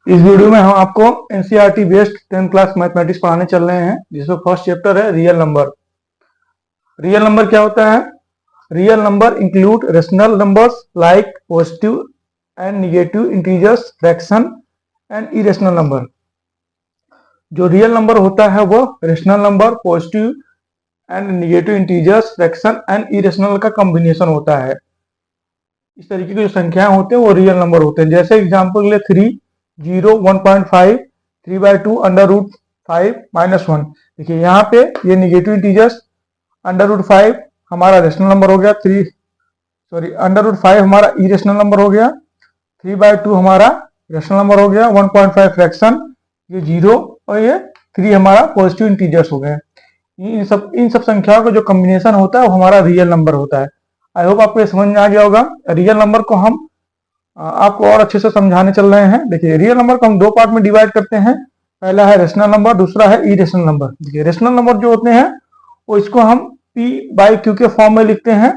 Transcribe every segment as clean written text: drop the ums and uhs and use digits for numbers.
इस वीडियो में हम आपको NCERT based 10th class mathematics पढ़ाने चल रहे हैं, जिसमें फर्स्ट चैप्टर है रियल नंबर। रियल नंबर क्या होता है? Real number include rational numbers like positive and negative integers, fraction and irrational number. जो रियल नंबर होता है वो rational number, positive and negative integers, fraction and irrational का combination होता है। इस तरीके की जो संख्याएं होते हैं वो रियल नंबर होते हैं। जैसे एग्जांपल के लिए 3, 0, 1.5, 3/2 √5 -1। देखिए यहाँ पे ये निगेटिव इंटीजर्स, √5 हमारा रेशनल नंबर हो गया, √5 हमारा इरेशनल नंबर हो गया, 3/2 हमारा रेशनल नंबर हो गया, 1.5 फ्रैक्शन, ये 0 और ये 3 हमारा पॉजिटिव इंटीजर्स हो गए। इन सब संख्याओं का जो कॉम्बिनेशन होता है वो हमारा रियल नंबर होता है। आई होप आपको ये समझ में आ गया होगा। रियल नंबर को हम आपको और अच्छे से समझाने चल रहे हैं। देखिए रियल नंबर को हम दो पार्ट में डिवाइड करते हैं। पहला है रेशनल नंबर, दूसरा है इरेशनल नंबर। देखिए रेशनल नंबर जो होते हैं वो इसको हम P/Q के फॉर्म में लिखते हैं,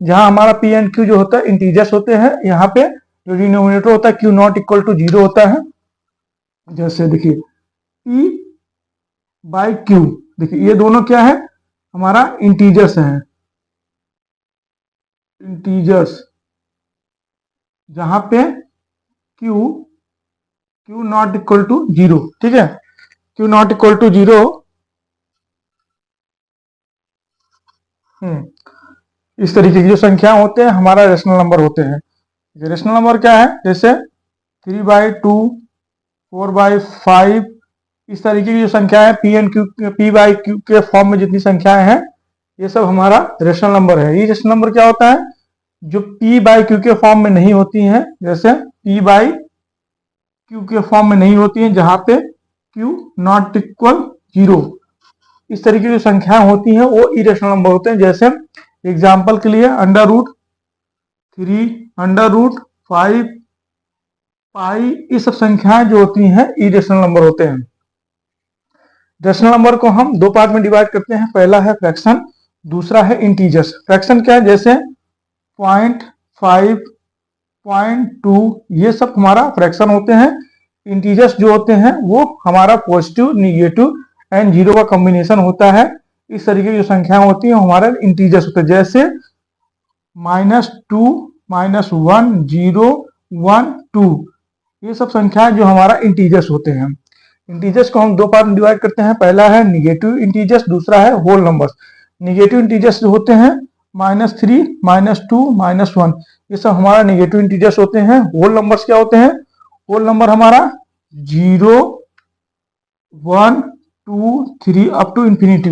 जहां हमारा P एंड Q जो होता है इंटीजर्स होते हैं। यहाँ पे जो डिनोमिनेटर होता है Q ≠ 0 होता है। जैसे देखिए P/Q, देखिए ये दोनों क्या है, हमारा इंटीजर्स हैं, इंटीजर्स, जहां पे Q ≠ 0, ठीक है। Q ≠ 0, इस तरीके की जो संख्या होते हैं हमारा रेशनल नंबर होते हैं। रेशनल नंबर क्या है? जैसे 3/2, 4/5, इस तरीके की जो संख्या है P/Q के फॉर्म में जितनी संख्याएं हैं ये सब हमारा रेशनल नंबर है। ये रेशनल नंबर क्या होता है? जो P/Q के फॉर्म में नहीं होती हैं, जैसे P/Q के फॉर्म में नहीं होती हैं, जहां पे Q ≠ 0, इस तरीके की संख्याएं होती हैं वो इरेशनल नंबर होते हैं। जैसे एग्जाम्पल के लिए √3, √5 पाई, ये सब संख्याएं जो होती हैं इरेशनल नंबर होते हैं। रेशनल नंबर को हम दो पार्ट में डिवाइड करते हैं। पहला है फ्रैक्शन, दूसरा है इंटीजर्स। फ्रैक्शन क्या है? जैसे 0.5, 0.2, ये सब हमारा फ्रैक्शन होते हैं। इंटीजर्स जो होते हैं वो हमारा पॉजिटिव, निगेटिव एंड 0 का कॉम्बिनेशन होता है। इस तरीके की जो संख्याएं होती हैं हमारे इंटीजर्स होते हैं। जैसे -2, -1, 0, 1, 2, ये सब संख्याएं जो हमारा इंटीजर्स होते हैं। इंटीजर्स को हम दो पार्ट में डिवाइड करते हैं। पहला है निगेटिव इंटीजर्स, दूसरा है होल नंबर्स। निगेटिव इंटीजर्स जो होते हैं -3, -2, -1, ये सब हमारा निगेटिव इंटीजर्स होते हैं। होल नंबर्स क्या होते हैं? होल नंबर हमारा 0, 1, 2, 3 अप टू इंफिनिटी,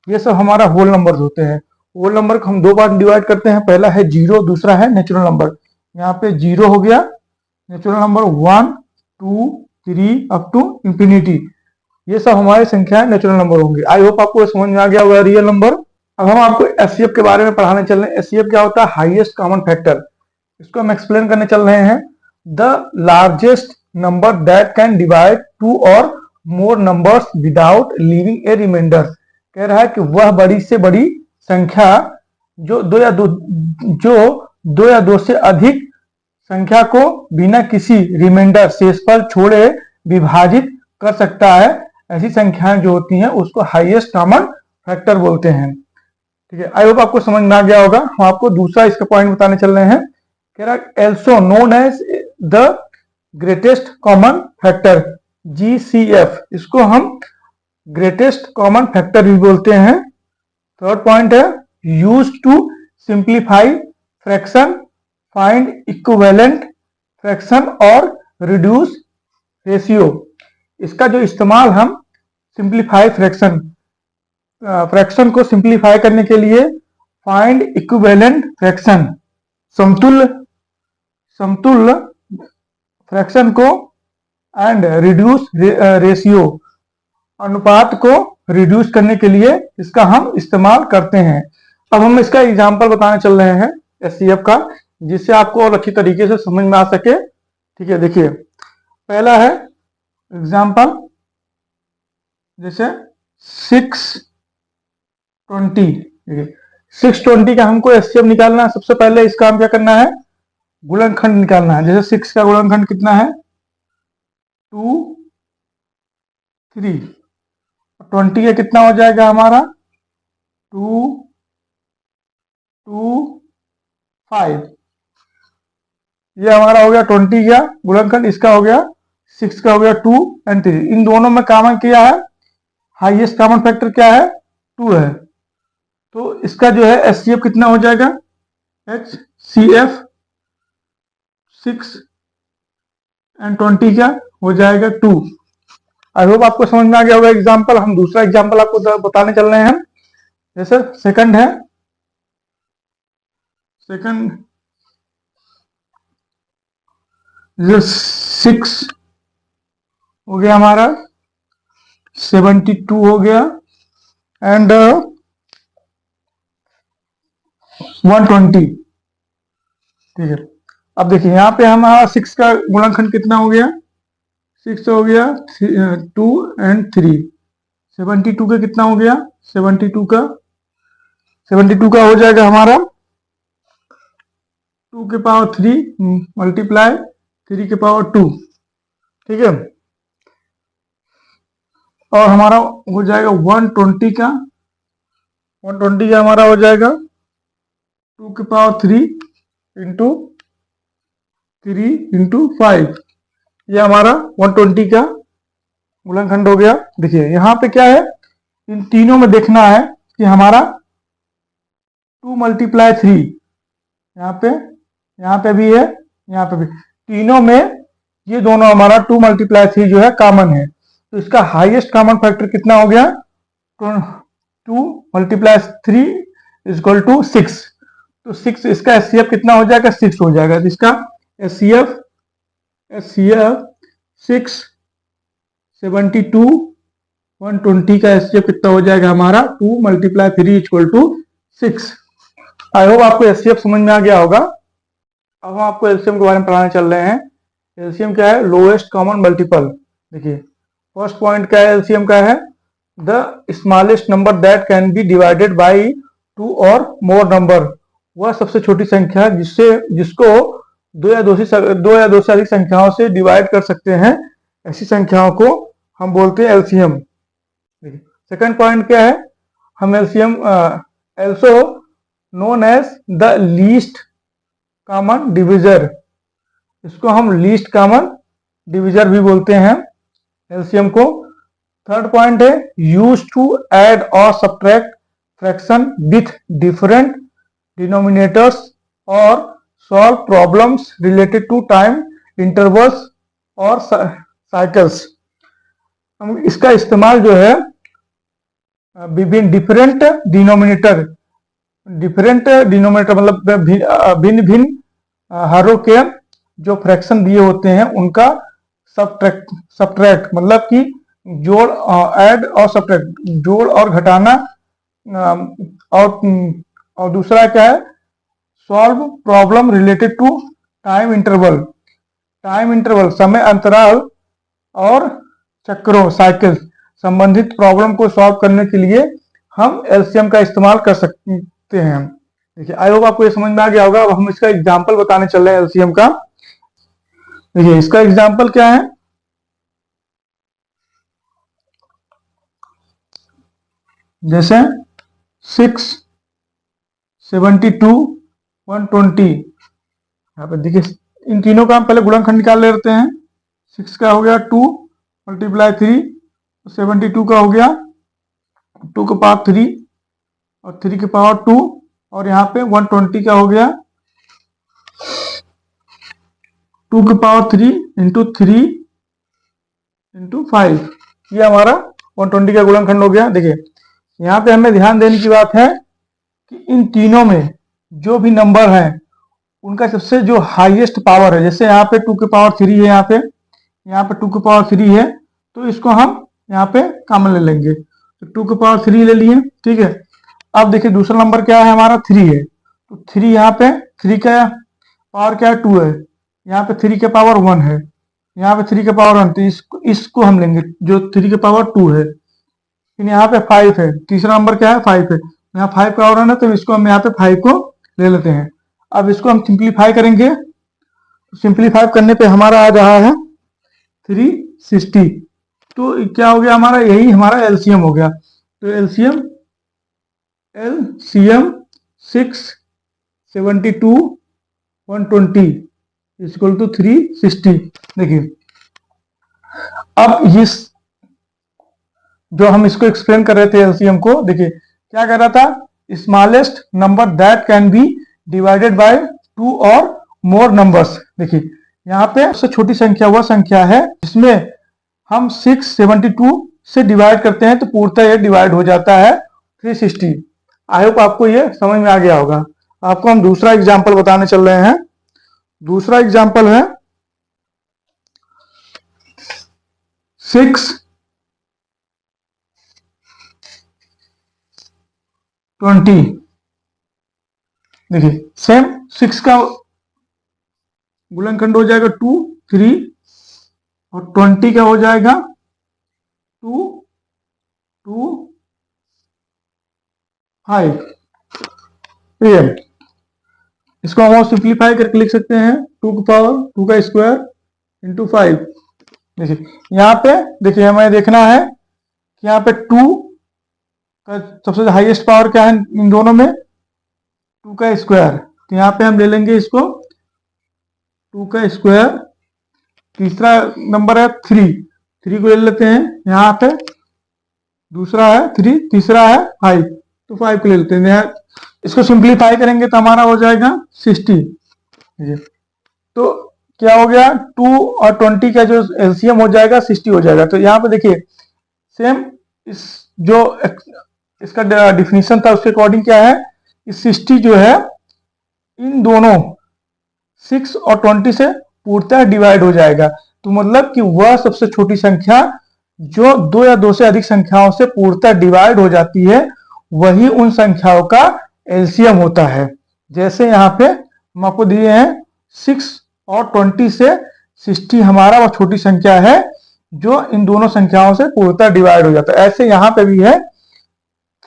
ये सब हमारा होल नंबर्स होते हैं। होल नंबर को हम दो पार्ट में डिवाइड करते हैं। पहला है 0, दूसरा है नेचुरल नंबर। यहाँ पे 0 हो गया, natural number 1, 2, 3 up to infinity, ये सब हमारी संख्याएं नेचुरल नंबर होंगे। आई होप आपको समझ में आ गया होगा रियल नंबर। अब हम आपको एचसीएफ के बारे में पढ़ाने चल रहे हैं। एचसीएफ क्या होता है? Highest common factor. इसको हम एक्सप्लेन करने चल रहे हैं। The largest number that can divide 2 और मोर नंबर्स विदाउट लीविंग ए रिमाइंडर। कह रहा है कि वह बड़ी से बड़ी संख्या जो दो या दो से अधिक संख्या को बिना किसी रिमाइंडर, शेषफल छोड़े विभाजित कर सकता है, ऐसी संख्याएं जो होती हैं उसको हाईएस्ट कॉमन फैक्टर बोलते हैं। ठीक है, आई होप आपको समझ में आ गया होगा। हम आपको दूसरा इसका पॉइंट बताने चल रहे हैं। कह रहा है also known as the greatest common factor, GCF, इसको हम ग्रेटेस्ट कॉमन फैक्टर भी बोलते हैं। थर्ड पॉइंट है used to simplify fraction, find equivalent fraction और रिड्यूस रेशियो। इसका जो इस्तेमाल हम सिंप्लीफाई फ्रैक्शन को सिंप्लीफाई करने के लिए, फाइंड इक्विवेलेंट फ्रैक्शन, समतुल्य फ्रैक्शन को, एंड रिड्यूस रेशियो, अनुपात को रिड्यूस करने के लिए इसका हम इस्तेमाल करते हैं। अब हम इसका एग्जांपल बताने चल रहे हैं एचसीएफ का, जिससे आपको और अच्छी तरीके से समझ में आ सके। ठीक है, देखिए पहला है एग्जांपल, जैसे 620 का हमको एचसीएफ निकालना है। सबसे पहले इसका हम क्या करना है? गुणनखंड निकालना है। जैसे 6 का गुणनखंड कितना है? 2 3, 20 का कितना हो जाएगा हमारा 2 2 5। ये हमारा हो गया 20 का गुणनखंड, इसका हो गया 6 का हो गया 2 एंड 3। इन दोनों में कॉमन क्या है, हाईएस्ट कॉमन फैक्टर क्या है 2 है, तो इसका जो है एचसीएफ कितना हो जाएगा HCF 6 एंड 20 का हो जाएगा 2। आई होप आपको समझ में आ गया होगा एग्जाम्पल। हम दूसरा एग्जाम्पल आपको बताने चल रहे हैं। जैसे सेकंड है, सेकंड 6 हो गया हमारा, 72 हो गया एंड 120। ठीक है, अब देखिए यहाँ पे हमारा 6 का गुणनखंड कितना हो गया, 6 हो गया 2 एंड 3। 72 का कितना हो गया, 72 का हो जाएगा हमारा 2 के पावर 3 मल्टीप्लाई 3 के पावर 2। ठीक है, और हमारा हो जाएगा 120 का हमारा हो जाएगा 2 के पावर 3 इंटू 3 इंटू 5। ये हमारा 120 का गुणनखंड हो गया। देखिए यहाँ पे क्या है, इन तीनों में देखना है कि हमारा 2 मल्टीप्लाई 3 यहाँ पे भी है, यहाँ पे भी, तीनों में ये दोनों हमारा 2 मल्टीप्लाई 3 जो है कॉमन है, तो इसका हाईएस्ट कॉमन फैक्टर कितना हो गया 2 मल्टीप्लाई 3 इज इक्वल टू 6। तो 6, इसका एचसीएफ कितना हो जाएगा 6 हो जाएगा, तो इसका एचसीएफ 6 72 120 का एचसीएफ कितना हो जाएगा हमारा 2 multiply 3 equal to 6। I hope आपको एचसीएफ समझ में आ गया होगा। अब हम आपको एलसीएम के बारे में पढ़ाने चल रहे हैं। एलसीएम क्या है, लोएस्ट कॉमन मल्टीपल। देखिए फर्स्ट पॉइंट क्या है, एलसीएम क्या है, the smallest number that can be divided by 2 और मोर नंबर। वह सबसे छोटी संख्या जिसको दो या दो से अधिक संख्याओं से डिवाइड कर सकते हैं, ऐसी संख्याओं को हम बोलते हैं एलसीएम। सेकंड पॉइंट क्या है, हम LCM also known as the least common divisor, इसको हम लीस्ट कॉमन डिविजर भी बोलते हैं एलसीएम को। थर्ड पॉइंट है, यूज टू ऐड और subtract fraction with different denominators और solve problems related to time intervals और साइकिल्स। हम इसका इस्तेमाल जो है विभिन्न डिफरेंट डिनोमिनेटर मतलब भिन्न भिन्न हरों के जो फ्रैक्शन दिए होते हैं उनका सब्ट्रैक्ट मतलब कि जोड़, ऐड और सब्ट्रैक्ट, जोड़ और घटाना, और दूसरा क्या है, solve problem related to time interval समय अंतराल और चक्रों साइकिल संबंधित प्रॉब्लम को सॉल्व करने के लिए हम एलसीएम का इस्तेमाल कर सकते हैं। देखिए आई होप आपको ये समझ में आ गया होगा। अब हम इसका एग्जाम्पल बताने चल रहे हैं एलसीएम का। देखिए इसका एग्जाम्पल क्या है, जैसे 6 72 120। यहाँ पे देखिए इन तीनों का हम पहले गुणनखंड निकाल लेते हैं। 6 का हो गया 2 मल्टीप्लाई 3, 72 का हो गया 2 के पावर 3 और 3 के पावर 2, और यहाँ पे 120 का हो गया 2 के पावर 3 इंटू 3 इंटू 5। ये हमारा 120 का गुणनखंड हो गया। देखिए यहाँ पे हमें ध्यान देने की बात है कि इन तीनों में जो भी नंबर है उनका सबसे जो हाईएस्ट पावर है, जैसे यहाँ पे 2 के पावर 3 है, यहाँ पे 2 के पावर 3 है, तो इसको हम यहाँ पे कॉमन ले लेंगे, तो 2 के पावर 3 ले लिए। ठीक है, अब देखिए दूसरा नंबर क्या है हमारा 3 है, तो 3 यहाँ पे 3 का पावर क्या है 2 है, यहाँ पे 3 के पावर 1 है, यहाँ पे 3 के पावर 1, तो इसको हम लेंगे जो 3 के पावर 2 है। फिर यहाँ पे 5 है, तीसरा नंबर क्या है 5 है, यहाँ 5 का पावर 1 है, तो इसको हम यहाँ पे 5 को ले लेते हैं। अब इसको हम सिंप्लीफाई करेंगे, सिंप्लीफाई करने पे हमारा आ रहा है 3 60। तो क्या हो गया हमारा, यही हमारा एलसीएम हो गया। तो एलसीएम एलसीएम 672 120 इक्वल टू 360। देखिए अब इस जो हम इसको एक्सप्लेन कर रहे थे एलसीएम को, देखिए क्या कर रहा था, smallest number that can be divided by 2 और मोर नंबर्स। देखिए यहाँ पे सबसे छोटी संख्या वह संख्या है जिसमें हम 672 से डिवाइड करते हैं तो पूर्णतः ये डिवाइड हो जाता है 360। आई होप आपको ये समझ में आ गया होगा। आपको हम दूसरा एग्जाम्पल बताने चल रहे हैं। दूसरा एग्जाम्पल है 620। देखिए सेम 6 का गुणनखंड हो जाएगा 2 3 और 20 का हो जाएगा 2 2 5। इसको हम सिंप्लीफाई करके लिख सकते हैं 2 की पावर 2 का स्क्वायर इंटू 5। देखिए यहाँ पे देखिए हमें देखना है कि यहाँ पे 2 का सबसे हाईएस्ट पावर क्या है इन दोनों में, 2 का स्क्वायर। तो यहाँ पे हम ले लेंगे इसको 2 का स्क्वायर। तीसरा नंबर है 3 को ले लेते हैं यहाँ पे, दूसरा है 3, तीसरा है 5, तो 5 को ले लेते हैं। इसको सिंप्लीफाई करेंगे तो हमारा हो जाएगा 60। तो क्या हो गया, 2 और 20 का जो एलसीएम हो जाएगा 60 हो जाएगा। तो यहाँ पे देखिए सेम इस जो इसका डिफिनीशन था उसके अकॉर्डिंग क्या है, इस 60 जो है इन दोनों 6 और 20 से पूर्णतः डिवाइड हो जाएगा। तो मतलब कि वह सबसे छोटी संख्या जो 2 या 2 से अधिक संख्याओं से पूर्णतः डिवाइड हो जाती है वही उन संख्याओं का एलसीएम होता है। जैसे यहाँ पे हम आपको दिए हैं 6 और 20 से 60 हमारा वह छोटी संख्या है जो इन दोनों संख्याओं से पूर्णतः डिवाइड हो जाता है। ऐसे यहाँ पे भी है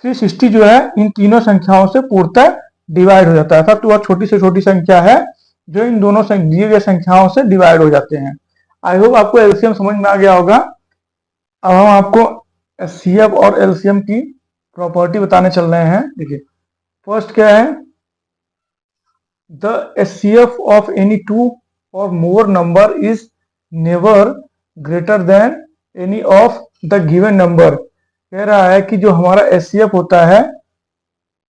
360 जो है इन तीनों संख्याओं से पूर्णतः डिवाइड हो जाता है, अर्थात तो वह छोटी से छोटी संख्या है जो इन दोनों दिए गए संख्याओं से डिवाइड हो जाते हैं। आई होप आपको एलसीएम समझ में आ गया होगा। अब हम आपको एचसीएफ और एलसीएम की प्रॉपर्टी बताने चल रहे हैं। देखिए फर्स्ट क्या है, द एचसीएफ ऑफ एनी 2 और मोर number is never greater than any of the given number. कह रहा है कि जो हमारा एचसीएफ होता है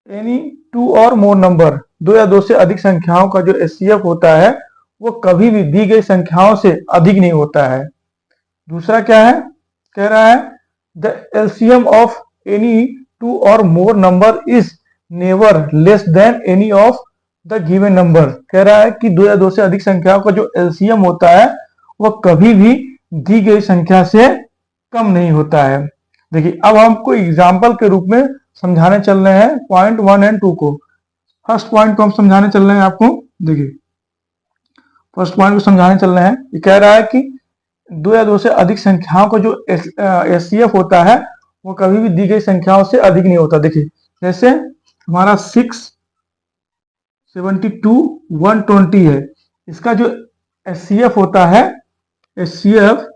एनी 2 और मोर नंबर, 2 या 2 से अधिक संख्याओं का जो एचसीएफ होता है वो कभी भी दी गई संख्याओं से अधिक नहीं होता है। दूसरा क्या है, कह रहा है द एलसीएम ऑफ एनी 2 और मोर number is never less than any of the given number. कह रहा है कि 2 या 2 से अधिक संख्याओं का जो एलसीएम होता है वह कभी भी दी गई संख्या से कम नहीं होता है। देखिए अब हमको एग्जाम्पल के रूप में समझाने चल रहे हैं पॉइंट 1 और 2 को। फर्स्ट पॉइंट को हम समझाने चल रहे हैं आपको। देखिए फर्स्ट पॉइंट को समझाने चल रहे हैं, ये कह रहा है कि 2 या 2 से अधिक संख्याओं का जो एचसीएफ होता है वो कभी भी दी गई संख्याओं से अधिक नहीं होता। देखिए जैसे हमारा 672 120 है, इसका जो एचसीएफ होता है एचसीएफ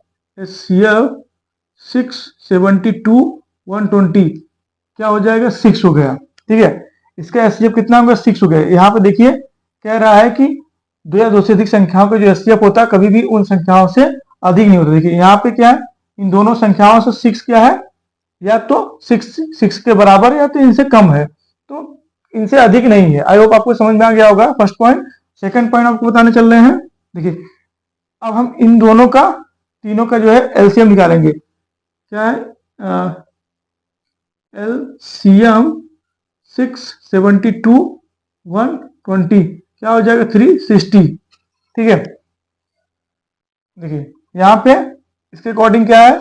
672 120 क्या हो जाएगा, 6 हो गया। ठीक है, इसका एचसीएफ कितना होगा, 6 हो गया। यहाँ पे देखिए कह रहा है कि 2 या 2 से अधिक संख्याओं का जो एचसीएफ होता है कभी भी उन संख्याओं से अधिक नहीं होता। देखिए यहाँ पे क्या है, इन दोनों संख्याओं से 6 क्या है, या तो 6 के बराबर है या तो इनसे कम है, तो इनसे अधिक नहीं है। आई होप आपको समझ में आ गया होगा फर्स्ट पॉइंट। सेकंड पॉइंट आपको बताने चल रहे हैं। देखिए अब हम इन दोनों का तीनों का जो है एलसीएम निकालेंगे। क्या है, एलसीएम 672 120 क्या हो जाएगा, 360। ठीक है, देखिए यहाँ पे इसके अकॉर्डिंग क्या है,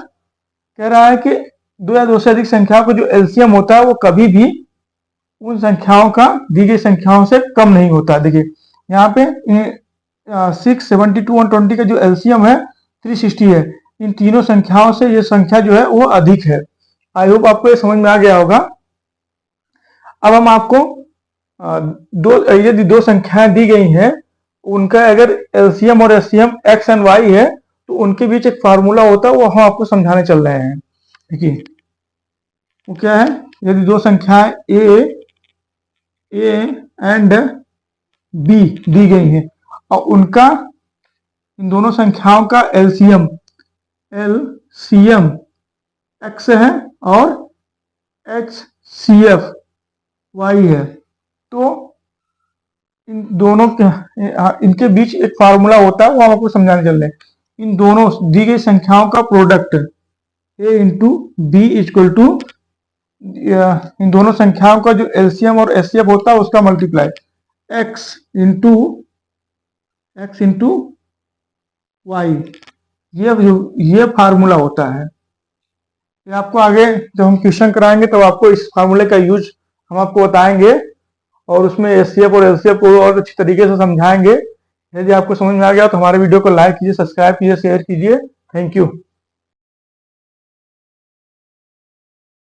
कह रहा है कि 2 या 2 से अधिक संख्याओं का जो एलसीएम होता है वो कभी भी उन संख्याओं का दी गई संख्याओं से कम नहीं होता। देखिए यहाँ पे 672 120 का जो एलसीएम है 360 है, इन तीनों संख्याओं से ये संख्या जो है वो अधिक है। आई होप आपको ये समझ में आ गया होगा। अब हम आपको यदि 2 संख्याएं दी गई हैं उनका अगर एलसीएम और एचसीएम एक्स एंड वाई है तो उनके बीच एक फार्मूला होता है, वो हम आपको समझाने चल रहे हैं। देखिए वो क्या है, यदि दो संख्याएं ए एंड बी दी गई हैं और उनका इन दोनों संख्याओं का एलसीएम एक्स है और एचसीएफ वाई है, तो इन दोनों के इनके बीच एक फार्मूला होता है, वो हम आपको समझाने चल रहे हैं। इन दोनों दी गई संख्याओं का product A into B equal to इन दोनों संख्याओं का जो एलसीएम और एचसीएफ होता है उसका मल्टीप्लाई एक्स इंटू वाई, ये फार्मूला होता है। ये आपको आगे जब हम क्वेश्चन कराएंगे तो आपको इस फार्मूले का यूज हम आपको बताएंगे और उसमें एचसीएफ और एलसीएफ को और अच्छी तरीके से समझाएंगे। यदि आपको समझ में आ गया तो हमारे वीडियो को लाइक कीजिए, सब्सक्राइब कीजिए, शेयर कीजिए। Thank you.